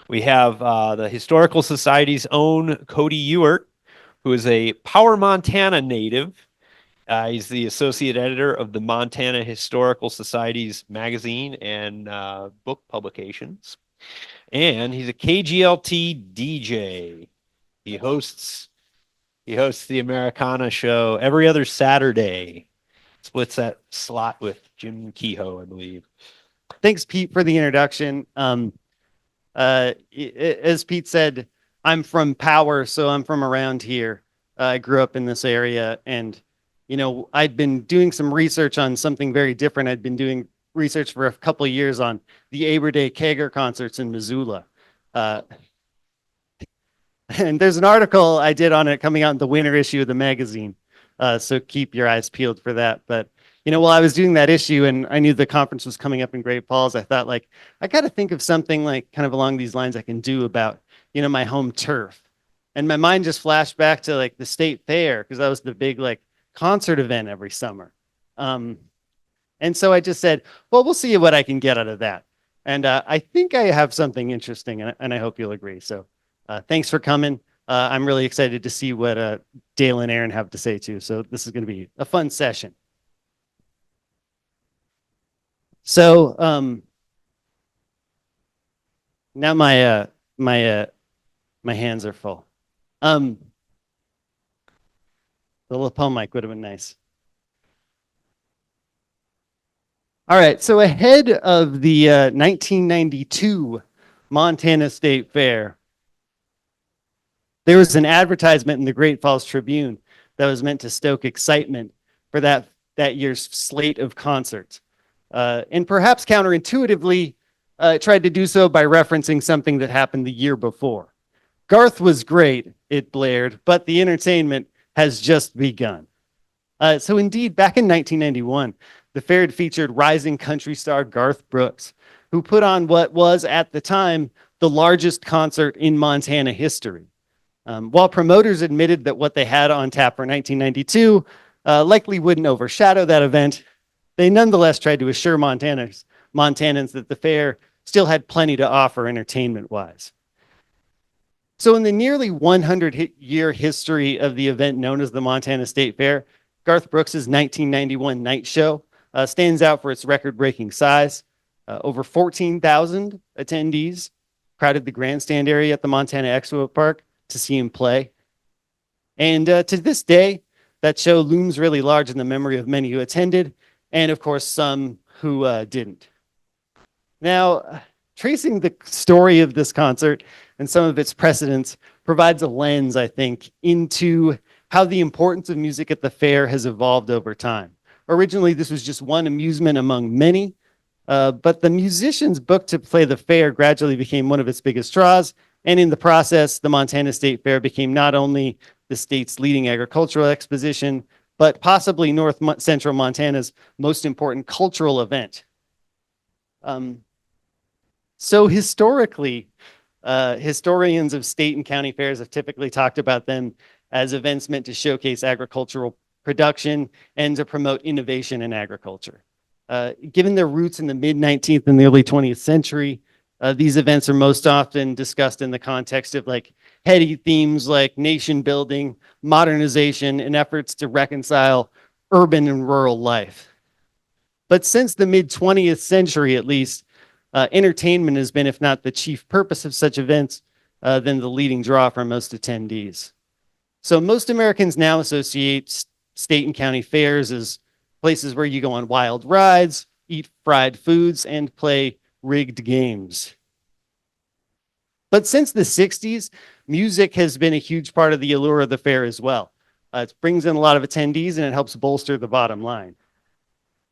We have the Historical Society's own Cody Ewert, who is a Power, Montana native. He's the associate editor of the Montana Historical Society's magazine and book publications. And he's a KGLT DJ. He hosts he hosts the Americana show every other Saturday. Splits that slot with Jim Kehoe, I believe. Thanks, Pete, for the introduction. As Pete said, I'm from Power, so I'm from around here. I grew up in this area, and I'd been doing some research on something very different. I'd been doing research for a couple of years on the Aber Day Kager concerts in Missoula. And there's an article I did on it coming out in the winter issue of the magazine. So keep your eyes peeled for that. But while I was doing that issue and I knew the conference was coming up in Great Falls, I thought, like, I got to think of something like kind of along these lines I can do about, my home turf. And my mind just flashed back to like the state fair, because that was the big like concert event every summer. And so I just said, well, we'll see what I can get out of that. And I think I have something interesting, and I hope you'll agree. So thanks for coming. I'm really excited to see what Dale and Aaron have to say too. So this is going to be a fun session. So now my hands are full. The lapel mic would have been nice. All right, so ahead of the 1992 Montana State Fair, there was an advertisement in the Great Falls Tribune that was meant to stoke excitement for that year's slate of concerts. And perhaps counterintuitively, tried to do so by referencing something that happened the year before. Garth was great, it blared, but the entertainment has just begun. So indeed, back in 1991, the fair had featured rising country star Garth Brooks, who put on what was, at the time, the largest concert in Montana history. While promoters admitted that what they had on tap for 1992 likely wouldn't overshadow that event, they nonetheless tried to assure Montanans that the fair still had plenty to offer entertainment-wise. So in the nearly 100-year history of the event known as the Montana State Fair, Garth Brooks' 1991 night show stands out for its record-breaking size. Over 14,000 attendees crowded the grandstand area at the Montana Expo Park to see him play. And to this day, that show looms really large in the memory of many who attended, and of course, some who didn't. Now, tracing the story of this concert and some of its precedents provides a lens, I think, into how the importance of music at the fair has evolved over time. Originally, this was just one amusement among many, but the musicians booked to play the fair gradually became one of its biggest draws, and in the process, the Montana State Fair became not only the state's leading agricultural exposition, but possibly North Central Montana's most important cultural event. So historically, historians of state and county fairs have typically talked about them as events meant to showcase agricultural production and to promote innovation in agriculture. Given their roots in the mid-19th and the early 20th century, these events are most often discussed in the context of like heady themes like nation building, modernization, and efforts to reconcile urban and rural life. But since the mid-20th century, at least, entertainment has been, if not the chief purpose of such events, then the leading draw for most attendees. So most Americans now associate state and county fairs as places where you go on wild rides, eat fried foods, and play rigged games. But since the 60s, music has been a huge part of the allure of the fair as well. It brings in a lot of attendees and it helps bolster the bottom line.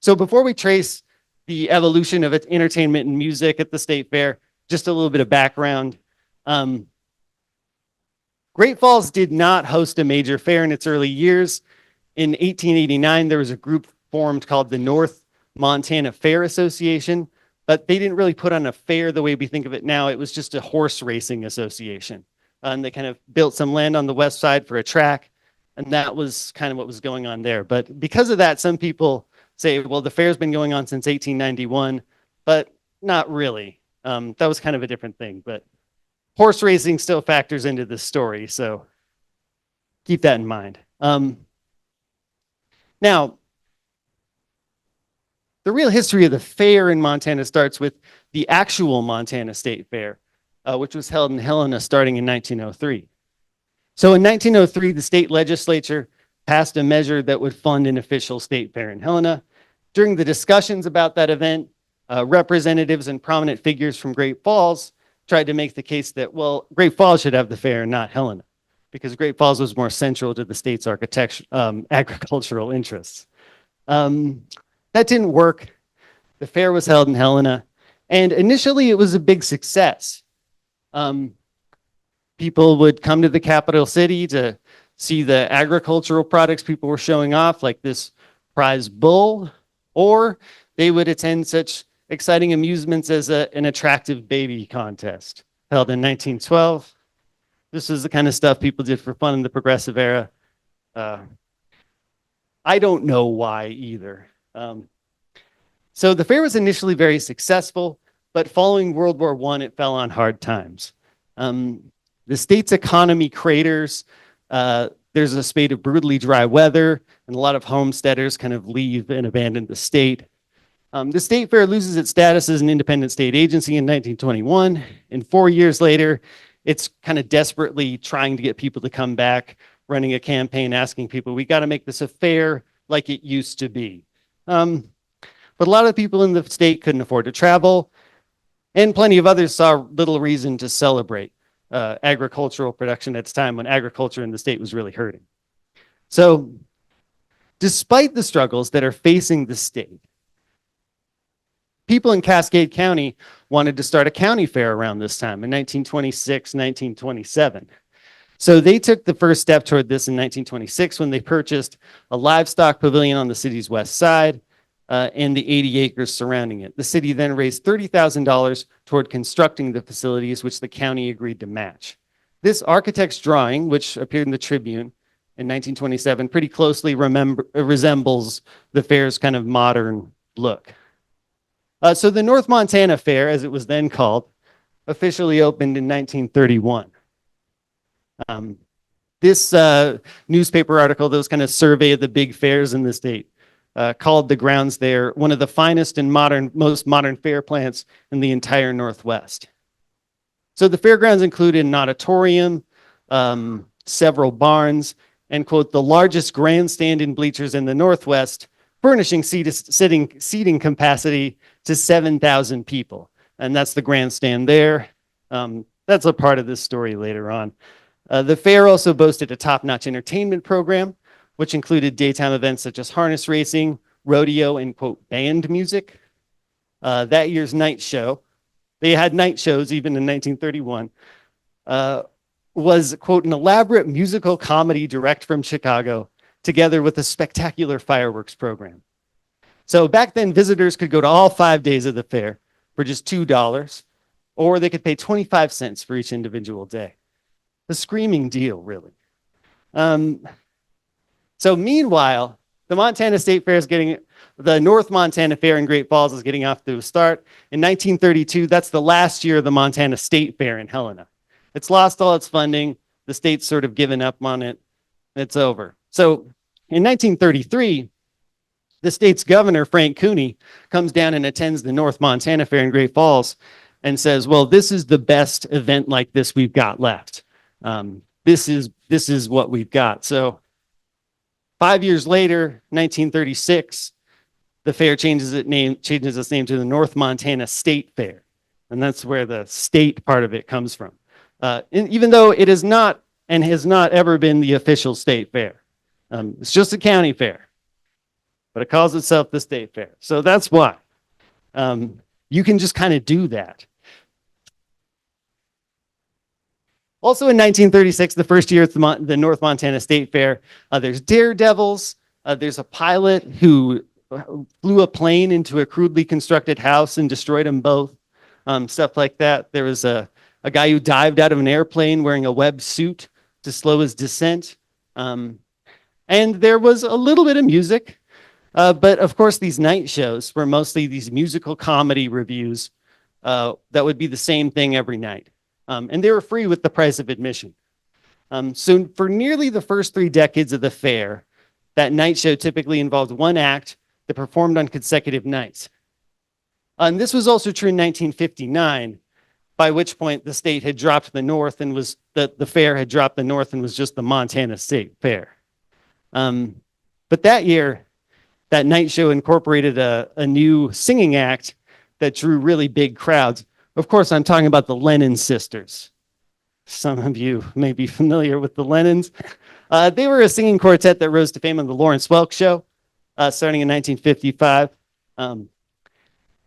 So before we trace the evolution of entertainment and music at the state fair, just a little bit of background. Great Falls did not host a major fair in its early years. In 1889, there was a group formed called the North Montana Fair Association, but they didn't really put on a fair the way we think of it now. It was just a horse racing association. And they kind of built some land on the west side for a track, and that was kind of what was going on there. But because of that, some people say, well, the fair's been going on since 1891, but not really. That was kind of a different thing. But horse racing still factors into this story, so keep that in mind. Now, the real history of the fair in Montana starts with the actual Montana State Fair, which was held in Helena starting in 1903. So in 1903, the state legislature passed a measure that would fund an official state fair in Helena. During the discussions about that event, representatives and prominent figures from Great Falls tried to make the case that, well, Great Falls should have the fair and not Helena, because Great Falls was more central to the state's agricultural interests. That didn't work. The fair was held in Helena, and initially it was a big success. People would come to the capital city to see the agricultural products people were showing off, like this prize bull, or they would attend such exciting amusements as an attractive baby contest held in 1912. This is the kind of stuff people did for fun in the Progressive era. I don't know why either. So the fair was initially very successful, but following World War I, it fell on hard times. The state's economy craters. There's a spate of brutally dry weather, and a lot of homesteaders kind of leave and abandon the state. The state fair loses its status as an independent state agency in 1921, and 4 years later, it's kind of desperately trying to get people to come back, running a campaign asking people, we got to make this a fair like it used to be. But a lot of people in the state couldn't afford to travel, and plenty of others saw little reason to celebrate agricultural production at its time when agriculture in the state was really hurting. So despite the struggles that are facing the state, people in Cascade County wanted to start a county fair around this time in 1926, 1927. So they took the first step toward this in 1926 when they purchased a livestock pavilion on the city's west side and the 80 acres surrounding it. The city then raised $30,000 toward constructing the facilities, which the county agreed to match. This architect's drawing, which appeared in the Tribune in 1927, pretty closely resembles the fair's kind of modern look. So the North Montana Fair, as it was then called, officially opened in 1931. This newspaper article, those kind of survey of the big fairs in the state, called the grounds there one of the finest and most modern fair plants in the entire Northwest. So the fairgrounds included an auditorium, several barns, and, quote, the largest grandstand and bleachers in the Northwest, furnishing seating capacity to 7,000 people. And that's the grandstand there. That's a part of this story later on. The fair also boasted a top-notch entertainment program, which included daytime events such as harness racing, rodeo, and, quote, band music. That year's night show, they had night shows even in 1931, was, quote, an elaborate musical comedy direct from Chicago, together with a spectacular fireworks program. So back then, visitors could go to all 5 days of the fair for just $2, or they could pay 25 cents for each individual day. A screaming deal, really. So meanwhile, the Montana State Fair is the North Montana Fair in Great Falls is getting off to a start. In 1932, that's the last year of the Montana State Fair in Helena. It's lost all its funding. The state's sort of given up on it. It's over. So in 1933, the state's governor, Frank Cooney, comes down and attends the North Montana Fair in Great Falls and says, well, this is the best event like this we've got left. This is what we've got. So 5 years later, 1936, the fair changes its name to the North Montana State Fair. And that's where the state part of it comes from. Even though it is not and has not ever been the official state fair. It's just a county fair, but it calls itself the state fair. So that's why you can just kind of do that. Also in 1936, the first year at the North Montana State Fair, there's daredevils. There's a pilot who flew a plane into a crudely constructed house and destroyed them both. Stuff like that. There was a guy who dived out of an airplane wearing a web suit to slow his descent. And there was a little bit of music. But of course, these night shows were mostly these musical comedy reviews that would be the same thing every night. and they were free with the price of admission. So for nearly the first 3 decades of the fair, that night show typically involved one act that performed on consecutive nights. And this was also true in 1959, by which point the state had dropped the North and was the fair had dropped the North and was just the Montana State Fair. But that year, that night show incorporated a new singing act that drew really big crowds. Of course, I'm talking about the Lennon sisters. Some of you may be familiar with the Lennons. They were a singing quartet that rose to fame on the Lawrence Welk Show, starting in 1955.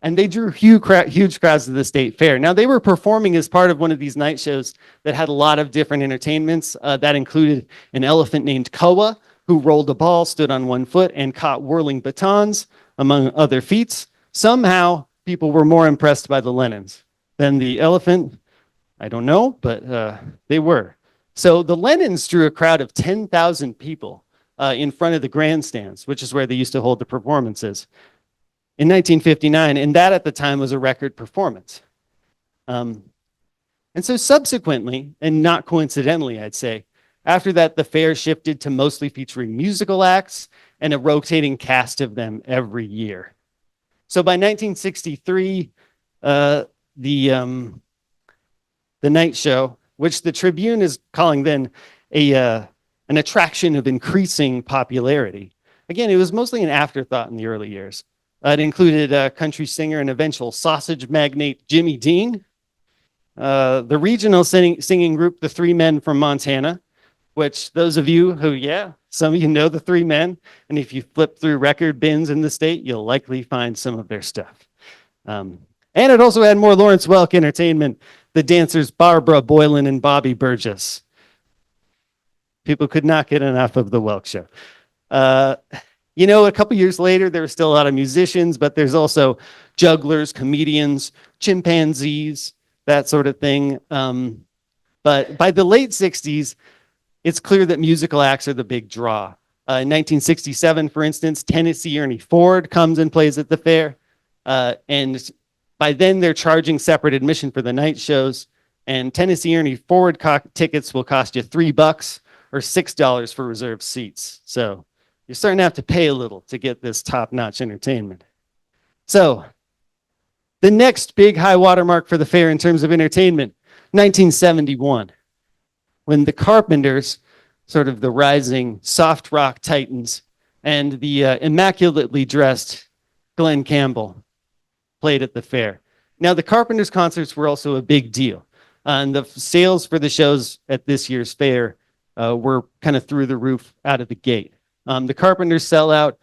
And they drew huge crowds to the state fair. Now, they were performing as part of one of these night shows that had a lot of different entertainments. That included an elephant named Koa, who rolled a ball, stood on one foot, and caught whirling batons, among other feats. Somehow, people were more impressed by the Lennons than the elephant. I don't know, but they were. So the Lennons drew a crowd of 10,000 people in front of the grandstands, which is where they used to hold the performances, in 1959, and that at the time was a record performance. And so subsequently, and not coincidentally, I'd say, after that, the fair shifted to mostly featuring musical acts and a rotating cast of them every year. So by 1963, the night show, which the Tribune is calling then an attraction of increasing popularity. Again, it was mostly an afterthought in the early years. It included country singer and eventual sausage magnate Jimmy Dean, the regional singing group, the Three Men from Montana, which those of you who, some of you know the Three Men, and if you flip through record bins in the state, you'll likely find some of their stuff. And it also had more Lawrence Welk entertainment, the dancers Barbara Boylan and Bobby Burgess. People could not get enough of the Welk show. A couple years later, there were still a lot of musicians, but there's also jugglers, comedians, chimpanzees, that sort of thing. But by the late 60s, it's clear that musical acts are the big draw. In 1967, for instance, Tennessee Ernie Ford comes and plays at the fair. And by then, they're charging separate admission for the night shows. And Tennessee Ernie Ford tickets will cost you $3 or $6 for reserved seats. So you're starting to have to pay a little to get this top-notch entertainment. So the next big high watermark for the fair in terms of entertainment, 1971, when the Carpenters, sort of the rising soft rock titans, and the immaculately dressed Glenn Campbell played at the fair. Now, the Carpenters concerts were also a big deal. And the sales for the shows at this year's fair were kind of through the roof out of the gate. The Carpenters sell out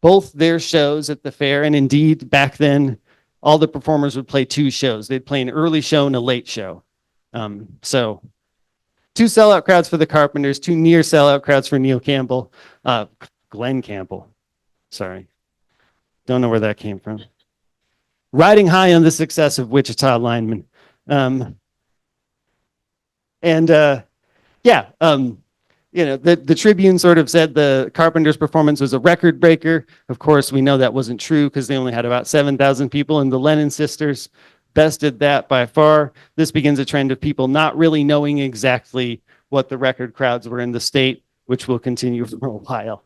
both their shows at the fair, and indeed, back then, all the performers would play 2 shows. They'd play an early show and a late show. So 2 sellout crowds for the Carpenters, 2 near sellout crowds for Glenn Campbell. Sorry. Don't know where that came from. Riding high on the success of Wichita Lineman. The Tribune sort of said the Carpenters' performance was a record breaker. Of course, we know that wasn't true because they only had about 7,000 people, and the Lennon sisters bested that by far. This begins a trend of people not really knowing exactly what the record crowds were in the state, which will continue for a while.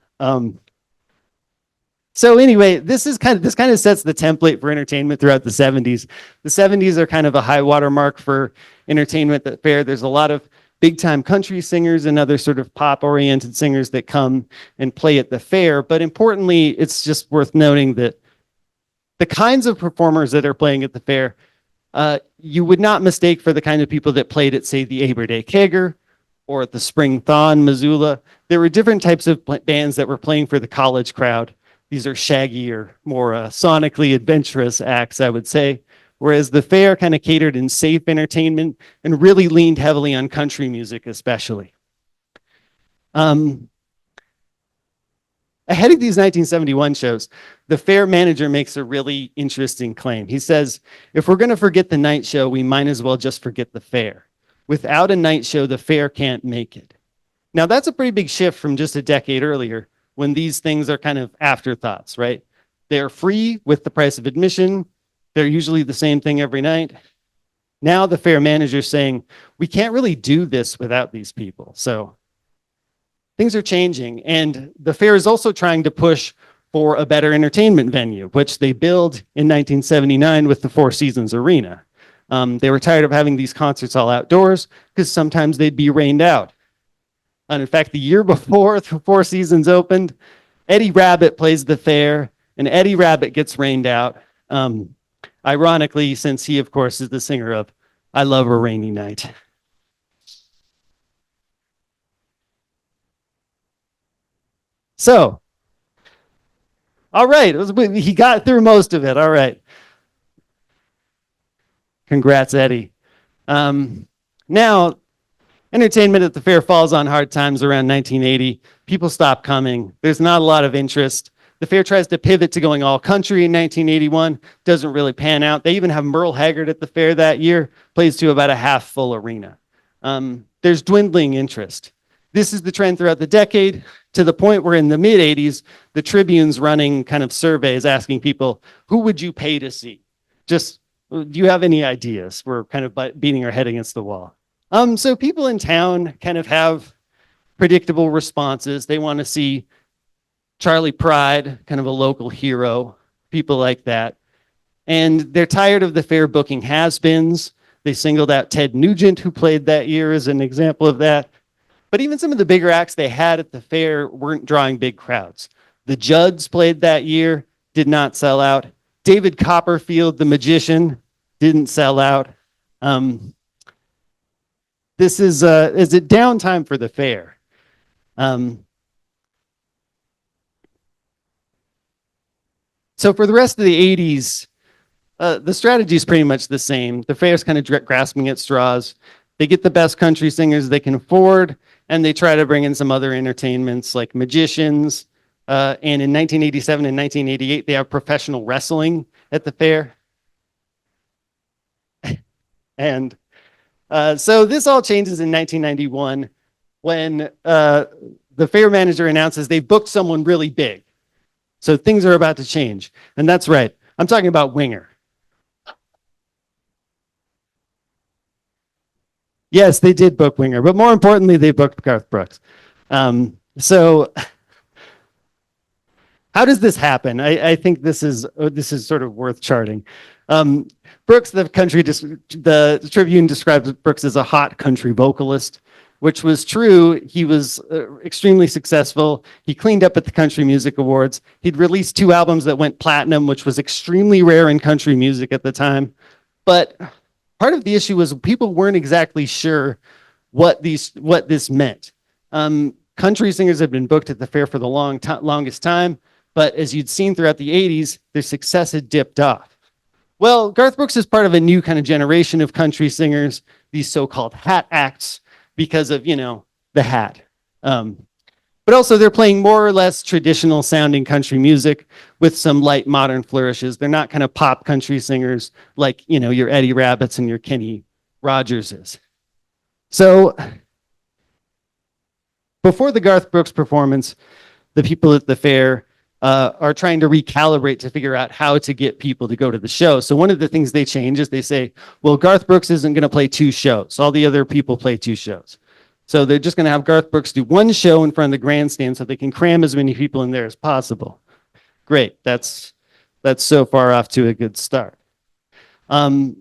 So anyway, this kind of sets the template for entertainment throughout the 70s. The 70s are kind of a high water mark for entertainment at fair. There's a lot of big-time country singers and other sort of pop-oriented singers that come and play at the fair. But importantly, it's just worth noting that the kinds of performers that are playing at the fair, you would not mistake for the kind of people that played at, say, the Aber Day Kegger or at the Spring Thaw in Missoula. There were different types of bands that were playing for the college crowd. These are shaggier, more sonically adventurous acts, I would say. Whereas the fair kind of catered in safe entertainment and really leaned heavily on country music, especially. Ahead of these 1971 shows, the fair manager makes a really interesting claim. He says, if we're going to forget the night show, we might as well just forget the fair. Without a night show, the fair can't make it. Now, that's a pretty big shift from just a decade earlier when these things are kind of afterthoughts, right? They're free with the price of admission. They're usually the same thing every night. Now the fair manager's saying, we can't really do this without these people. So things are changing. And the fair is also trying to push for a better entertainment venue, which they build in 1979 with the Four Seasons Arena. They were tired of having these concerts all outdoors because sometimes they'd be rained out. And in fact, the year before the Four Seasons opened, Eddie Rabbitt plays the fair, and Eddie Rabbitt gets rained out. Ironically, since he, of course, is the singer of I Love a Rainy Night. So, all right, he got through most of it. All right. Congrats, Eddie. Now, entertainment at the fair falls on hard times around 1980. People stop coming. There's not a lot of interest. The fair tries to pivot to going all country in 1981. Doesn't really pan out. They even have Merle Haggard at the fair that year. Plays to about a half full arena. There's dwindling interest. This is the trend throughout the decade, to the point where in the mid 80s, the Tribune's running kind of surveys asking people, who would you pay to see? Just, do you have any ideas? We're kind of beating our head against the wall. So people in town kind of have predictable responses. They want to see Charlie Pride, kind of a local hero, people like that. And they're tired of the fair booking has-beens. They singled out Ted Nugent, who played that year, as an example of that. But even some of the bigger acts they had at the fair weren't drawing big crowds. The Judds played that year, did not sell out. David Copperfield, the magician, didn't sell out. This is a downtime for the fair. So for the rest of the 80s, the strategy is pretty much the same. The fair's kind of grasping at straws. They get the best country singers they can afford, and they try to bring in some other entertainments like magicians. And in 1987 and 1988, they have professional wrestling at the fair. And so this all changes in 1991 when the fair manager announces they booked someone really big. So things are about to change. And that's right. I'm talking about Winger. Yes, they did book Winger, but more importantly, they booked Garth Brooks. So how does this happen? I think this is sort of worth charting. Brooks, the Tribune describes Brooks as a hot country vocalist, which was true. He was extremely successful. He cleaned up at the Country Music Awards. He'd released 2 albums that went platinum, which was extremely rare in country music at the time. But part of the issue was people weren't exactly sure what this meant. Country singers had been booked at the fair for the longest time, but as you'd seen throughout the 80s, their success had dipped off. Well, Garth Brooks is part of a new kind of generation of country singers, these so-called hat acts, because of, the hat. But also they're playing more or less traditional sounding country music with some light modern flourishes. They're not kind of pop country singers like, your Eddie Rabbitts and your Kenny Rogerses. So before the Garth Brooks performance, the people at the fair are trying to recalibrate to figure out how to get people to go to the show. So one of the things they change is they say, well, Garth Brooks isn't going to play 2 shows. All the other people play 2 shows. So they're just going to have Garth Brooks do 1 show in front of the grandstand so they can cram as many people in there as possible. Great. That's so far off to a good start. One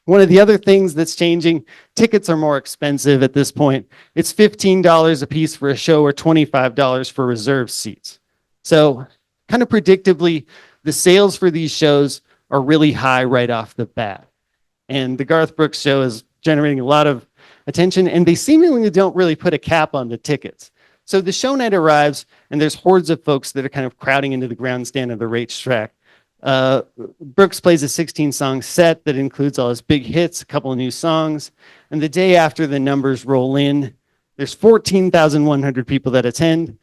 of the other things that's changing, tickets are more expensive at this point. It's $15 a piece for a show or $25 for reserved seats. So kind of predictably, the sales for these shows are really high right off the bat. And the Garth Brooks show is generating a lot of attention, and they seemingly don't really put a cap on the tickets. So the show night arrives, and there's hordes of folks that are kind of crowding into the grandstand of the racetrack. Brooks plays a 16-song set that includes all his big hits, a couple of new songs. And the day after the numbers roll in, there's 14,100 people that attend.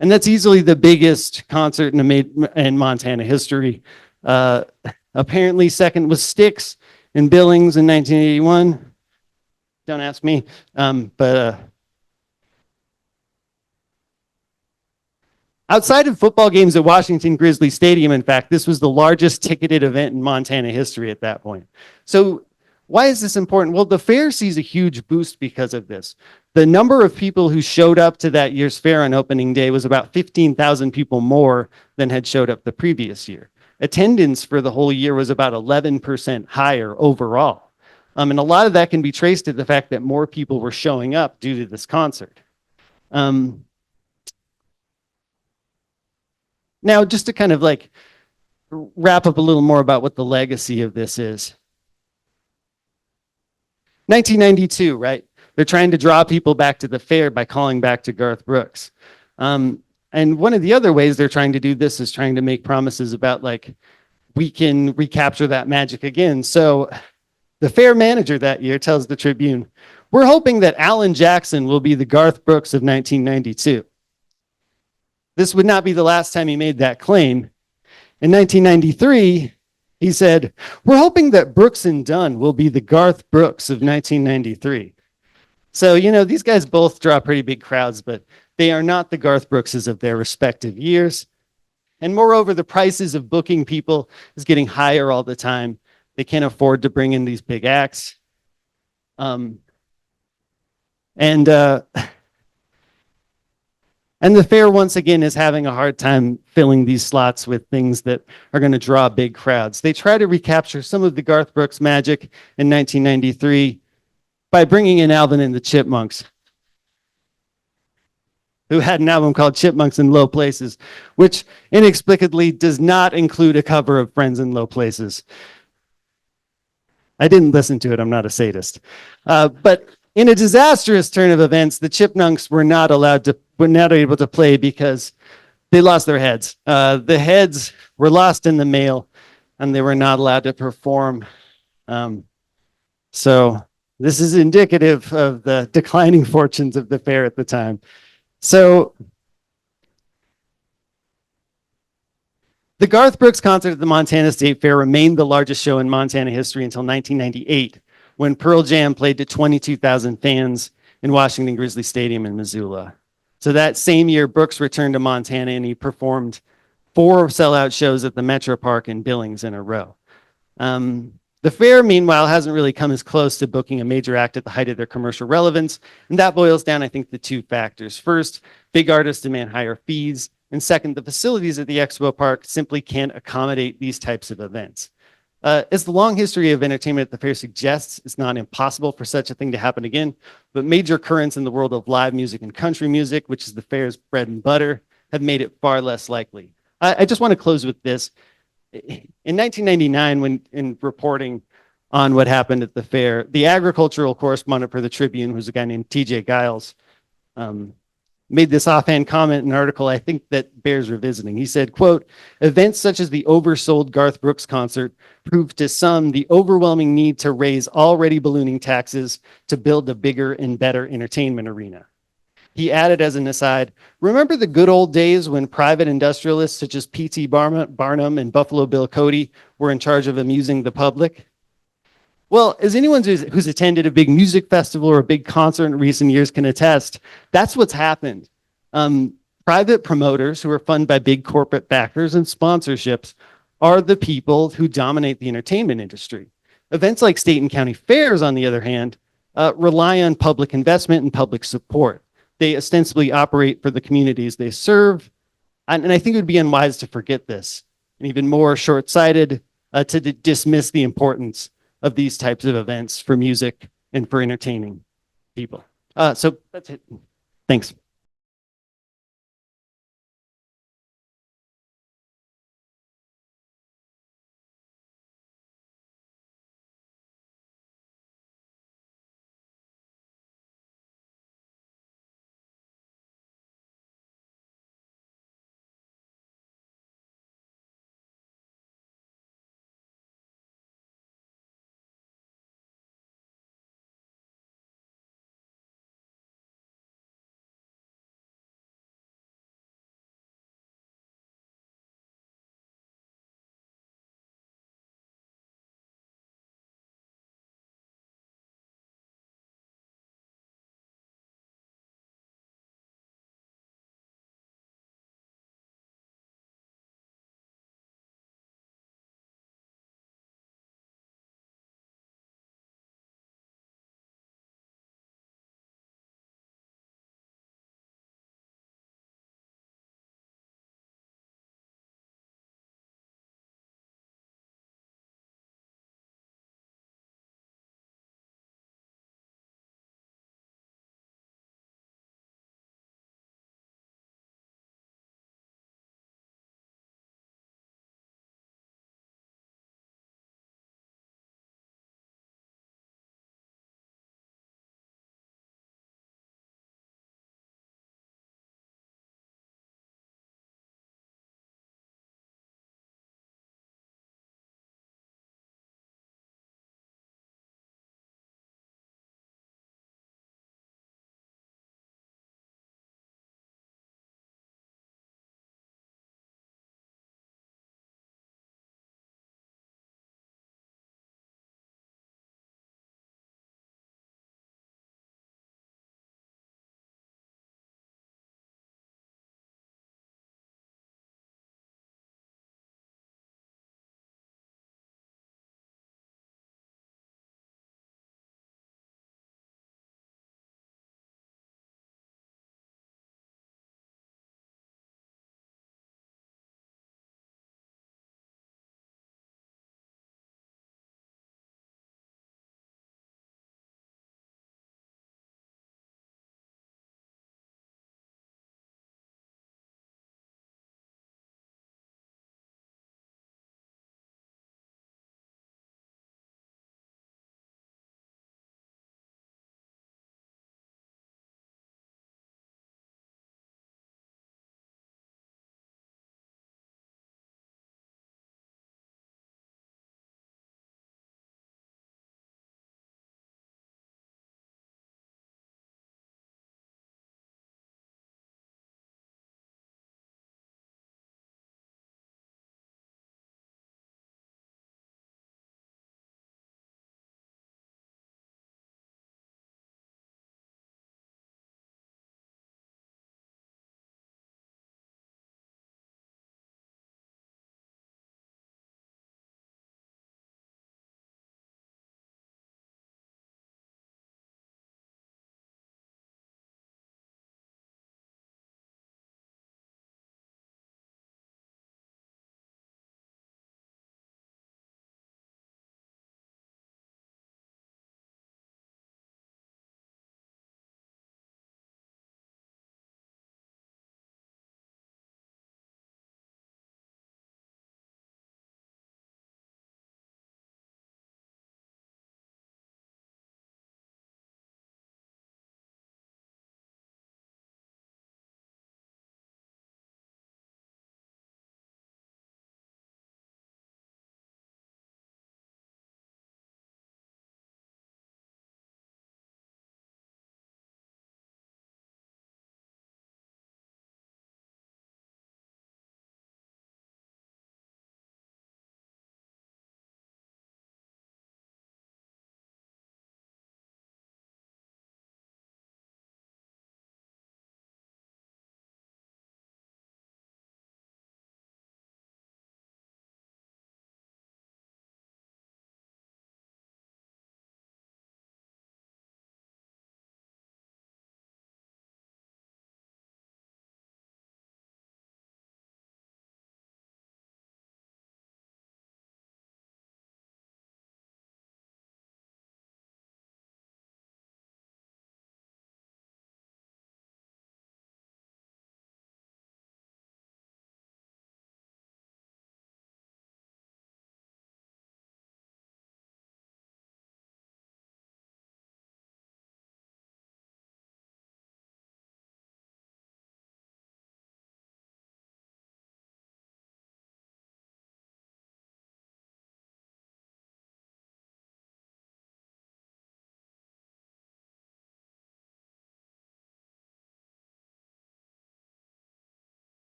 And that's easily the biggest concert in Montana history. Apparently second was Styx in Billings in 1981. Don't ask me. Outside of football games at Washington Grizzly Stadium, in fact, this was the largest ticketed event in Montana history at that point. So Why is this important? Well, the fair sees a huge boost because of this. The number of people who showed up to that year's fair on opening day was about 15,000 people more than had showed up the previous year. Attendance for the whole year was about 11% higher overall. And a lot of that can be traced to the fact that more people were showing up due to this concert. Now, just to kind of like wrap up a little more about what the legacy of this is. 1992, right? They're trying to draw people back to the fair by calling back to Garth Brooks. And one of the other ways they're trying to do this is trying to make promises about like, we can recapture that magic again. So the fair manager that year tells the Tribune, we're hoping that Alan Jackson will be the Garth Brooks of 1992. This would not be the last time he made that claim. In 1993, he said, we're hoping that Brooks and Dunn will be the Garth Brooks of 1993. So, you know, these guys both draw pretty big crowds, but they are not the Garth Brookses of their respective years. And moreover, the prices of booking people is getting higher all the time. They can't afford to bring in these big acts. And the fair, once again, is having a hard time filling these slots with things that are going to draw big crowds. They try to recapture some of the Garth Brooks magic in 1993 by bringing in Alvin and the Chipmunks, who had an album called Chipmunks in Low Places, which inexplicably does not include a cover of Friends in Low Places. I didn't listen to it. I'm not a sadist. But in a disastrous turn of events, the Chipmunks were not able to play because they lost their heads. The heads were lost in the mail, and they were not allowed to perform. So this is indicative of the declining fortunes of the fair at the time. So the Garth Brooks concert at the Montana State Fair remained the largest show in Montana history until 1998, when Pearl Jam played to 22,000 fans in Washington Grizzly Stadium in Missoula. So that same year, Brooks returned to Montana and he performed 4 sellout shows at the Metro Park in Billings in a row. The fair, meanwhile, hasn't really come as close to booking a major act at the height of their commercial relevance. And that boils down, I think, to 2 factors. First, big artists demand higher fees. And second, the facilities at the Expo Park simply can't accommodate these types of events. As the long history of entertainment at the fair suggests, it's not impossible for such a thing to happen again, but major currents in the world of live music and country music, which is the fair's bread and butter, have made it far less likely. I just want to close with this. In 1999, when in reporting on what happened at the fair, the agricultural correspondent for the Tribune, who's a guy named TJ Giles, made this offhand comment in an article I think that bears revisiting. He said, quote, events such as the oversold Garth Brooks concert proved to some the overwhelming need to raise already ballooning taxes to build a bigger and better entertainment arena. He added as an aside, remember the good old days when private industrialists such as P.T. Barnum and Buffalo Bill Cody were in charge of amusing the public? Well, as anyone who's attended a big music festival or a big concert in recent years can attest, that's what's happened. Private promoters who are funded by big corporate backers and sponsorships are the people who dominate the entertainment industry. Events like state and county fairs, on the other hand, rely on public investment and public support. They ostensibly operate for the communities they serve. And I think it would be unwise to forget this, and even more short-sighted to dismiss the importance of these types of events for music and for entertaining people. So that's it. Thanks.